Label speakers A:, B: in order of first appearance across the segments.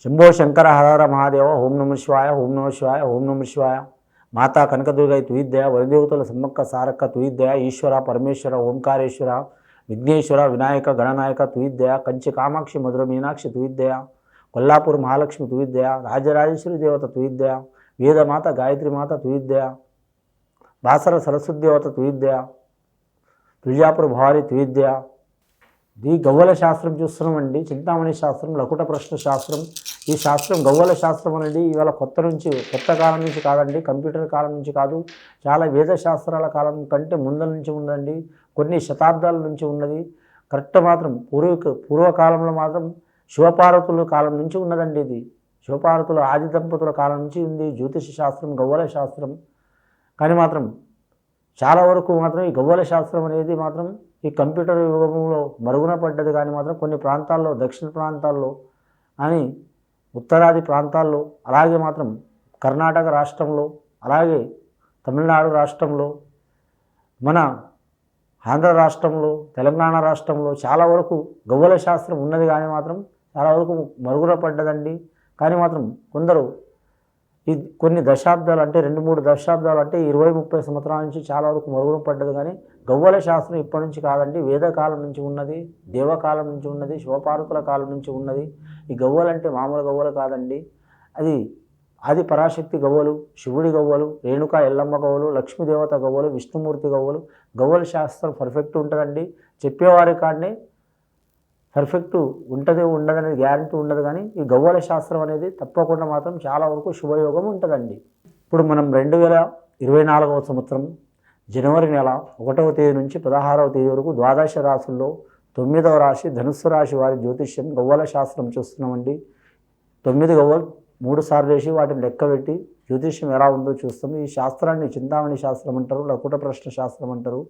A: శంభో శంకర హర మహాదేవ ఓం నమ శివాయ ఓం నమ శివాయ ఓం నమ శివాయ. మాతా కనకదుర్గై తుయిద్దయ వరదేవతల సమ్మక్క సారక్క తుయిద్దయ ఈశ్వర పరమేశ్వర ఓంకారేశ్వర విఘ్నేశ్వర వినాయక గణనాయక తుయిద్దయ కంచి కామాక్షి మధుర మీనాక్షి తుయిద్దయ కొల్లాపూర్ మహాలక్ష్మి తుయిద్దయ రాజరాజేశ్వరి దేవత తుయిద్దయ వేదమాత గాయత్రి మాత తుయిద్దయ బాసర సరస్వతి దేవత తుయిద్దయ తుల్జాపూర్ భవాని తుయిద్దయ. ఈ గవ్వల శాస్త్రం చూస్తున్నామండి. చింతామణి శాస్త్రం, లకుట ప్రశ్న శాస్త్రం. ఈ శాస్త్రం గవ్వల శాస్త్రం అనేది ఇవాళ కొత్త కాలం నుంచి కాదండి, కంప్యూటర్ కాలం నుంచి కాదు, చాలా వేద శాస్త్రాల కాలం కంటే ముందల నుంచి ఉందండి, కొన్ని శతాబ్దాల నుంచి ఉన్నది. కరెక్ట్ మాత్రం పూర్వకాలంలో మాత్రం శివపార్వతుల కాలం నుంచి ఉన్నదండి. ఇది శివపార్వతుల ఆది దంపతుల కాలం నుంచి ఉంది జ్యోతిష శాస్త్రం, గవ్వల శాస్త్రం. కానీ మాత్రం చాలా వరకు మాత్రం ఈ గవ్వల శాస్త్రం అనేది మాత్రం ఈ కంప్యూటర్ యుగంలో మరుగున పడ్డది. కానీ మాత్రం కొన్ని ప్రాంతాల్లో, దక్షిణ ప్రాంతాల్లో అని ఉత్తరాది ప్రాంతాల్లో, అలాగే మాత్రం కర్ణాటక రాష్ట్రంలో, అలాగే తమిళనాడు రాష్ట్రంలో, మన ఆంధ్ర రాష్ట్రంలో, తెలంగాణ రాష్ట్రంలో చాలా వరకు గవ్వల శాస్త్రం ఉన్నది. కానీ మాత్రం చాలా వరకు మరుగున పడ్డదండి. కానీ మాత్రం కొందరు ఈ కొన్ని దశాబ్దాలు అంటే 2-3 దశాబ్దాలు అంటే 20-30 సంవత్సరాల నుంచి చాలా వరకు మరుగున పడ్డది. కానీ గవ్వల శాస్త్రం ఇప్పటి నుంచి కాదండి, వేదకాలం నుంచి ఉన్నది, దేవకాలం నుంచి ఉన్నది, శివపార్వతుల కాలం నుంచి ఉన్నది. ఈ గవ్వలు అంటే మామూలు గవ్వలు కాదండి, అది పరాశక్తి గవ్వలు, శివుడి గవ్వలు, రేణుకా ఎల్లమ్మ గవ్వలు, లక్ష్మీదేవత గవ్వలు, విష్ణుమూర్తి గవ్వలు. గవ్వల శాస్త్రం పర్ఫెక్ట్ ఉంటుందండి. చెప్పేవారి కాడనే పర్ఫెక్ట్ ఉంటుంది ఉండదనేది గ్యారంటీ ఉండదు. కానీ ఈ గవ్వల శాస్త్రం అనేది తప్పకుండా మాత్రం చాలా వరకు శుభయోగం ఉంటుందండి. ఇప్పుడు మనం 2024వ సంవత్సరం జనవరి నెల 1వ తేదీ నుంచి 16వ తేదీ వరకు ద్వాదశ రాశుల్లో 9వ రాశి ధనుస్సు రాశి వారి జ్యోతిష్యం గవ్వల శాస్త్రం చూస్తున్నామండి. 9 గవ్వలు 3 సార్లు వేసి వాటిని లెక్కబెట్టి జ్యోతిష్యం ఎలా ఉందో చూస్తాం. ఈ శాస్త్రాన్ని చింతామణి శాస్త్రం అంటారు, లకుట ప్రశ్న శాస్త్రం అంటారు.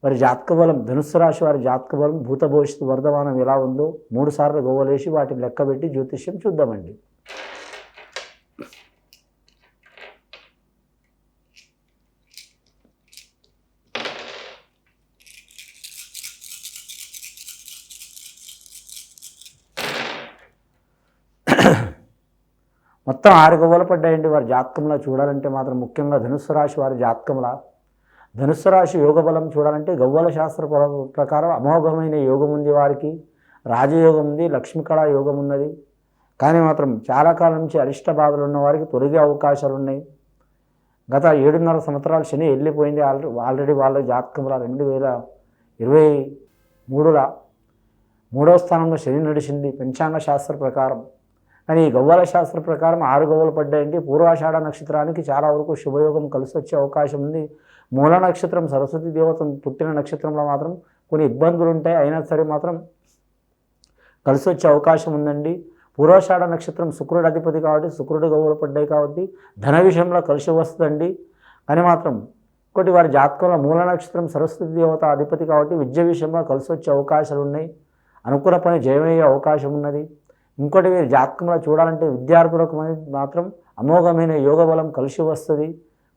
A: వారి జాతక బలం, ధనుస్సు రాశి వారి జాతక బలం, భూత భవిష్యత్తు వర్ధమానం ఎలా ఉందో 3 సార్లు గవ్వలేసి వాటిని లెక్కబెట్టి జ్యోతిష్యం చూద్దామండి. మొత్తం 6 గవ్వలు పడ్డాయండి వారి జాతకంలో చూడాలంటే మాత్రం. ముఖ్యంగా ధనుస్సు రాశి వారి జాతకంలో ధనుస్సు రాశి యోగ బలం చూడాలంటే గవ్వల శాస్త్ర ప్రకారం అమోఘమైన యోగం ఉంది వారికి. రాజయోగం ఉంది, లక్ష్మీకళా యోగం ఉన్నది. కానీ మాత్రం చాలా కాలం నుంచి అరిష్ట బాధలు ఉన్న వారికి తొలగే అవకాశాలు ఉన్నాయి. గత 7.5 సంవత్సరాలు శని వెళ్ళిపోయింది ఆల్రెడీ వాళ్ళ జాతకంలో. 2023లో 3వ స్థానంలో శని నడిచింది పంచాంగ శాస్త్ర ప్రకారం. కానీ ఈ గవ్వల శాస్త్ర ప్రకారం 6 గవ్వలు పడ్డాయండి. పూర్వాషాఢ నక్షత్రానికి చాలా వరకు శుభయోగం కలిసి వచ్చే అవకాశం ఉంది. మూల నక్షత్రం సరస్వతి దేవత పుట్టిన నక్షత్రంలో మాత్రం కొన్ని ఇబ్బందులు ఉంటాయి, అయినా సరే మాత్రం కలిసి వచ్చే అవకాశం ఉందండి. పూర్వాషాఢ నక్షత్రం శుక్రుడు అధిపతి కాబట్టి శుక్రుడు గవ్వలు పడ్డాయి కాబట్టి ధన విషయంలో కలిసి వస్తుందండి. కానీ మాత్రం ఇంకోటి వారి జాతకంలో మూల నక్షత్రం సరస్వతి దేవత అధిపతి కాబట్టి విద్య విషయంలో కలిసి వచ్చే అవకాశాలు ఉన్నాయి. అనుకున్న పని జయమయ్యే అవకాశం ఉన్నది. ఇంకోటి వీరి జాతకంలో చూడాలంటే విద్యార్థులకు మాత్రం అమోఘమైన యోగ బలం కలిసి వస్తుంది.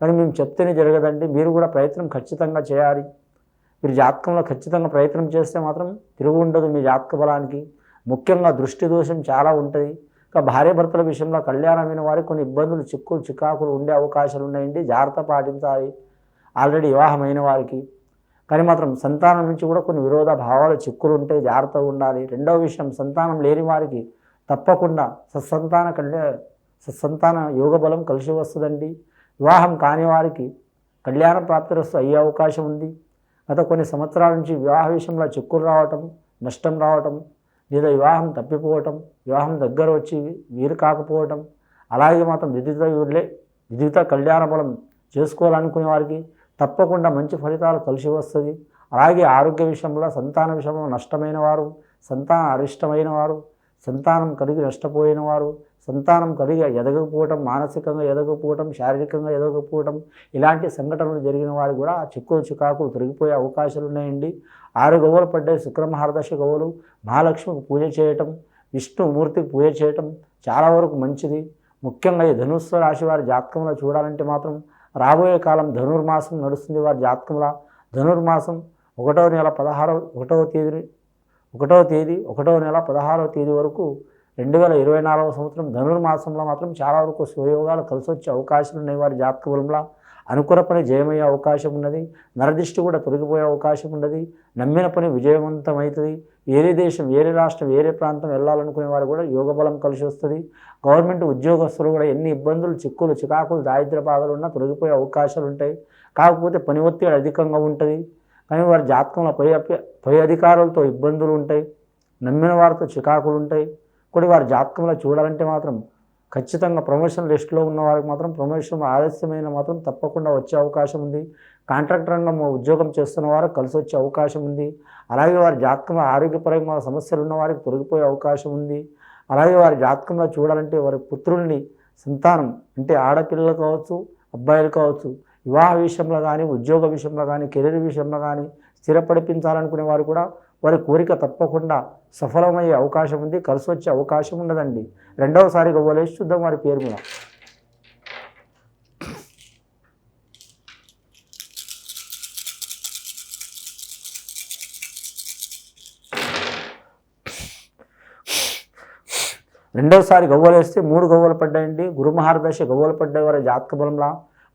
A: కానీ మేము చెప్తేనే జరగదండి, మీరు కూడా ప్రయత్నం ఖచ్చితంగా చేయాలి. మీరు జాతకంలో ఖచ్చితంగా ప్రయత్నం చేస్తే మాత్రం తిరుగు ఉండదు మీ జాతక బలానికి. ముఖ్యంగా దృష్టి దోషం చాలా ఉంటుంది. ఇంకా భార్యాభర్తల విషయంలో కళ్యాణమైన వారికి కొన్ని ఇబ్బందులు, చికాకులు ఉండే అవకాశాలు ఉన్నాయండి, జాగ్రత్త పాటించాలి. ఆల్రెడీ వివాహమైన వారికి. కానీ మాత్రం సంతానం నుంచి కూడా కొన్ని విరోధ భావాలు, చిక్కులు ఉంటాయి, జాగ్రత్తగా ఉండాలి. రెండవ విషయం, సంతానం లేని వారికి తప్పకుండా సత్సంతాన యోగ బలం కలిసి వస్తుందండి. వివాహం కాని వారికి కళ్యాణ ప్రాప్తిరస్తు అయ్యే అవకాశం ఉంది. గత కొన్ని సంవత్సరాల నుంచి వివాహ విషయంలో చిక్కులు రావటం, నష్టం రావటం, లేదా వివాహం తప్పిపోవటం, వివాహం దగ్గర వచ్చి వీరు కాకపోవటం, అలాగే మాత్రం విధిత కళ్యాణ బలం చేసుకోవాలనుకునే వారికి తప్పకుండా మంచి ఫలితాలు కలిసి వస్తుంది. అలాగే ఆరోగ్య విషయంలో, సంతాన విషయంలో నష్టమైన వారు, సంతాన అరిష్టమైన వారు, సంతానం కలిగి నష్టపోయిన వారు, సంతానం కలిగి ఎదగకపోవటం, మానసికంగా ఎదగకపోవటం, శారీరకంగా ఎదగకపోవటం, ఇలాంటి సంఘటనలు జరిగిన వారు కూడా చికాకులు తొలగిపోయే అవకాశాలు ఉన్నాయండి. 6 గవ్వలు పడ్డాయి. శుక్రమహారదశ గవ్వలు, మహాలక్ష్మికి పూజ చేయటం, విష్ణుమూర్తికి పూజ చేయటం చాలా వరకు మంచిది. ముఖ్యంగా ఈ ధనుస్సు రాశి వారి జాతకంలో చూడాలంటే మాత్రం రాబోయే కాలం ధనుర్మాసం నడుస్తుంది వారి జాతకంలో. ధనుర్మాసం 1వ నెల 1వ తేదీ 1వ నెల 16వ తేదీ వరకు 2024వ సంవత్సరం ధనుర్మాసంలో మాత్రం చాలా వరకు శుభయోగాలు కలిసి వచ్చే అవకాశాలు ఉన్నాయి. వారి జాతక బలంలో అనుకున్న పని జయమయ్యే అవకాశం ఉన్నది. నరదిష్టి కూడా తొలగిపోయే అవకాశం ఉన్నది. నమ్మిన పని విజయవంతమవుతుంది. వేరే దేశం, వేరే రాష్ట్రం, వేరే ప్రాంతం వెళ్ళాలనుకునే వారు కూడా యోగ బలం కలిసి వస్తుంది. గవర్నమెంట్ ఉద్యోగస్తులు కూడా ఎన్ని ఇబ్బందులు, చిక్కులు, చికాకులు, దారిద్ర్య బాధలు ఉన్నా తొలగిపోయే అవకాశాలు ఉంటాయి. కాకపోతే పని ఒత్తిడి అధికంగా ఉంటుంది. కానీ వారి జాతకంలో పై అధికారులతో ఇబ్బందులు ఉంటాయి. నమ్మిన వారితో చికాకులు ఉంటాయి. కూడా వారి జాతకంలో చూడాలంటే మాత్రం ఖచ్చితంగా ప్రమోషన్ లిస్టులో ఉన్న వారికి మాత్రం ప్రమోషన్ ఆలస్యమైన మాత్రం తప్పకుండా వచ్చే అవకాశం ఉంది. కాంట్రాక్ట్ రంగం ఉద్యోగం చేస్తున్న వారు కలిసి వచ్చే అవకాశం ఉంది. అలాగే వారి జాతకంలో ఆరోగ్యపరంగా సమస్యలు ఉన్న వారికి తొలగిపోయే అవకాశం ఉంది. అలాగే వారి జాతకంలో చూడాలంటే వారి పుత్రుల్ని సంతానం అంటే ఆడపిల్లలు కావచ్చు, అబ్బాయిలు కావచ్చు, వివాహ విషయంలో కానీ, ఉద్యోగ విషయంలో కానీ, కెరీర్ విషయంలో కానీ స్థిరపడిపించాలనుకునే వారు కూడా వారి కోరిక తప్పకుండా సఫలమయ్యే అవకాశం ఉంది. కలిసి వచ్చే అవకాశం ఉండదండి. రెండవసారి గవ్వలేసి చూద్దాం వారి పేరు మీద. రెండవసారి గవ్వలేస్తే 3 గవ్వలు పడ్డాయండి. గురుమహారదశ గవ్వలు పడ్డాయి వారి జాతక బలంలా.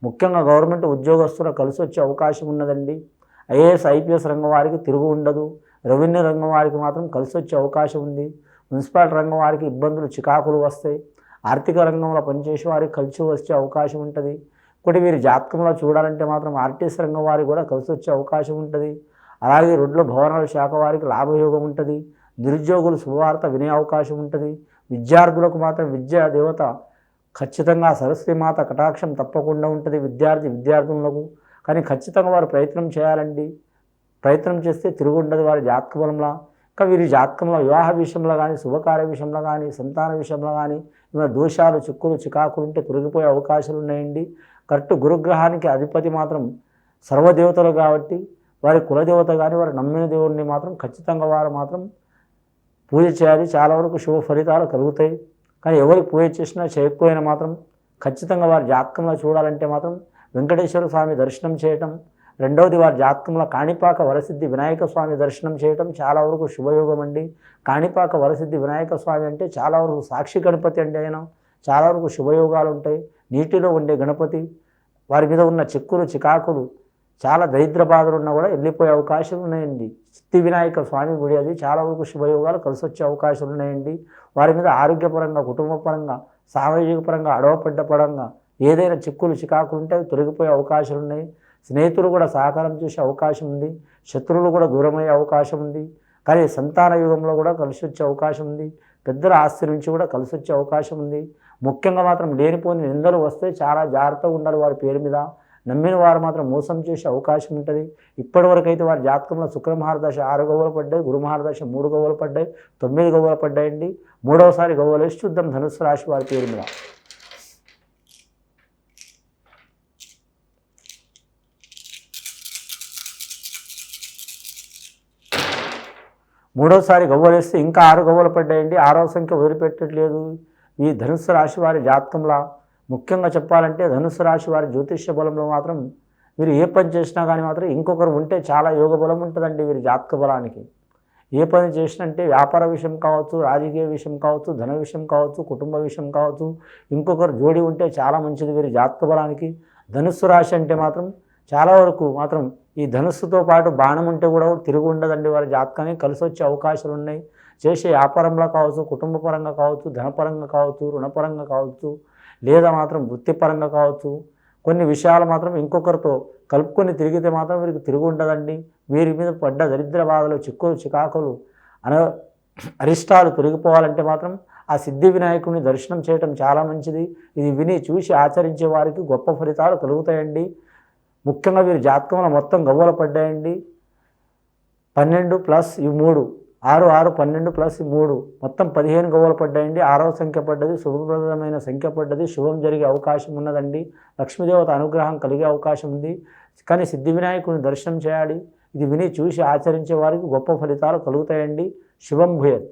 A: ముఖ్యంగా గవర్నమెంట్ ఉద్యోగస్తులు కలిసి వచ్చే అవకాశం ఉన్నదండి. ఐఏఎస్, ఐపీఎస్ రంగం వారికి తిరుగు ఉండదు. రెవెన్యూ రంగం వారికి మాత్రం కలిసి వచ్చే అవకాశం ఉంది. మున్సిపాలిటీ రంగం వారికి ఇబ్బందులు, చికాకులు వస్తాయి. ఆర్థిక రంగంలో పనిచేసే వారికి కలిసి వచ్చే అవకాశం ఉంటుంది. ఒకటి వీరి జాతకంలో చూడాలంటే మాత్రం ఆర్టీసీ రంగం వారికి కూడా కలిసి వచ్చే అవకాశం ఉంటుంది. అలాగే రోడ్ల భవనాల శాఖ వారికి లాభయోగం ఉంటుంది. నిరుద్యోగులు శుభవార్త వినే అవకాశం ఉంటుంది. విద్యార్థులకు మాత్రం విద్యా దేవత ఖచ్చితంగా సరస్వతీమాత కటాక్షం తప్పకుండా ఉంటుంది విద్యార్థులకు. కానీ ఖచ్చితంగా వారు ప్రయత్నం చేయాలండి. ప్రయత్నం చేస్తే తిరుగుండదు వారి జాతక బలంలో. ఇంకా వీరి జాతకంలో వివాహ విషయంలో కానీ, శుభకార్య విషయంలో కానీ, సంతాన విషయంలో కానీ ఏమైనా దోషాలు, చిక్కులు, చికాకులు ఉంటే తొలగిపోయే అవకాశాలు ఉన్నాయండి. కరెక్ట్ గురుగ్రహానికి అధిపతి మాత్రం సర్వదేవతలు కాబట్టి వారి కులదేవత కానీ, వారి నమ్మిన దేవుడిని మాత్రం ఖచ్చితంగా వారు మాత్రం పూజ చేయాలి. చాలా వరకు శుభ ఫలితాలు కలుగుతాయి. కానీ ఎవరికి పూజ చేసినా చేయకపోయినా మాత్రం ఖచ్చితంగా వారి జాతకంలో చూడాలంటే మాత్రం వెంకటేశ్వర స్వామి దర్శనం చేయటం, రెండవది వారి జాతకంలో కాణిపాక వరసిద్ధి వినాయక స్వామి దర్శనం చేయటం చాలా వరకు శుభయోగం అండి. కాణిపాక వరసిద్ధి వినాయక స్వామి అంటే చాలా వరకు సాక్షి గణపతి అండి. ఆయన చాలా వరకు శుభయోగాలు ఉంటాయి. నీటిలో ఉండే గణపతి, వారి మీద ఉన్న చిక్కులు, చికాకులు, చాలా దరిద్ర బాధలు ఉన్నా కూడా వెళ్ళిపోయే అవకాశాలు ఉన్నాయండి. సిద్ధి వినాయక స్వామి గుడి అది చాలా వరకు శుభయోగాలు కలిసి వచ్చే అవకాశాలు ఉన్నాయండి. వారి మీద ఆరోగ్యపరంగా, కుటుంబపరంగా, సామాజిక పరంగా, అడవపడ్డ పరంగా ఏదైనా చిక్కులు, చికాకులు ఉంటే తొలగిపోయే అవకాశాలు ఉన్నాయి. స్నేహితులు కూడా సహకారం చేసే అవకాశం ఉంది. శత్రువులు కూడా దూరమయ్యే అవకాశం ఉంది. కానీ సంతాన యుగంలో కూడా కలిసి వచ్చే అవకాశం ఉంది. పెద్దల ఆస్తి నుంచి కూడా కలిసి వచ్చే అవకాశం ఉంది. ముఖ్యంగా మాత్రం లేనిపోని నిందలు వస్తే చాలా జాగ్రత్తగా ఉండాలి. వారి పేరు మీద నమ్మిన వారు మాత్రం మోసం చేసే అవకాశం ఉంటుంది. ఇప్పటివరకు అయితే వారి జాతకంలో శుక్రమహారదశ 6 గవ్వలు పడ్డాయి, గురుమహారదశ 3 గవ్వలు పడ్డాయి, 9 గవ్వలు పడ్డాయండి. మూడవసారి గవ్వలు వేసి చూద్దాం ధనుస్సు రాశి వారి పేరు మీద. మూడోసారి గవ్వలేస్తే ఇంకా 6 గవ్వలు పడ్డాయండి. 6వ సంఖ్య వదిలిపెట్టట్లేదు. ఈ ధనుస్సు రాశి వారి జాతకంలో ముఖ్యంగా చెప్పాలంటే ధనుస్సు రాశి వారి జ్యోతిష్య బలంలో మాత్రం వీరు ఏ పని చేసినా కానీ మాత్రం ఇంకొకరు ఉంటే చాలా యోగ బలం ఉంటుందండి వీరి జాతక బలానికి. ఏ పని చేసినంటే వ్యాపార విషయం కావచ్చు, రాజకీయ విషయం కావచ్చు, ధన విషయం కావచ్చు, కుటుంబ విషయం కావచ్చు, ఇంకొకరు జోడి ఉంటే చాలా మంచిది వీరి జాతక బలానికి. ధనుస్సు రాశి అంటే మాత్రం చాలా వరకు మాత్రం ఈ ధనుస్సుతో పాటు బాణం ఉంటే కూడా తిరిగి ఉండదండి. వారి జాతకానికి కలిసి వచ్చే అవకాశాలు ఉన్నాయి. చేసే వ్యాపారంలో కావచ్చు, కుటుంబ పరంగా కావచ్చు, ధనపరంగా కావచ్చు, రుణపరంగా కావచ్చు, లేదా మాత్రం వృత్తిపరంగా కావచ్చు, కొన్ని విషయాలు మాత్రం ఇంకొకరితో కలుపుకొని తిరిగితే మాత్రం వీరికి తిరిగి ఉండదండి. వీరి మీద పడ్డ దరిద్ర బాధలు, చిక్కులు, చికాకులు, అరిష్టాలు తొలగిపోవాలంటే మాత్రం ఆ సిద్ధి వినాయకుడిని దర్శనం చేయటం చాలా మంచిది. ఇది విని చూసి ఆచరించే వారికి గొప్ప ఫలితాలు కలుగుతాయండి. ముఖ్యంగా వీరి జాతకంలో మొత్తం గవ్వలు పడ్డాయండి. 12 ప్లస్ ఈ 3 6 6 12 ప్లస్ 3 మొత్తం 15 గవ్వలు పడ్డాయండి. 6వ సంఖ్య పడ్డది, శుభప్రదమైన సంఖ్య పడ్డది. శుభం జరిగే అవకాశం ఉన్నదండి. లక్ష్మీదేవత అనుగ్రహం కలిగే అవకాశం ఉంది. కానీ సిద్ధి వినాయకుడిని దర్శనం చేయాలి. ఇది విని చూసి ఆచరించే వారికి గొప్ప ఫలితాలు కలుగుతాయండి. శుభం భూయత్.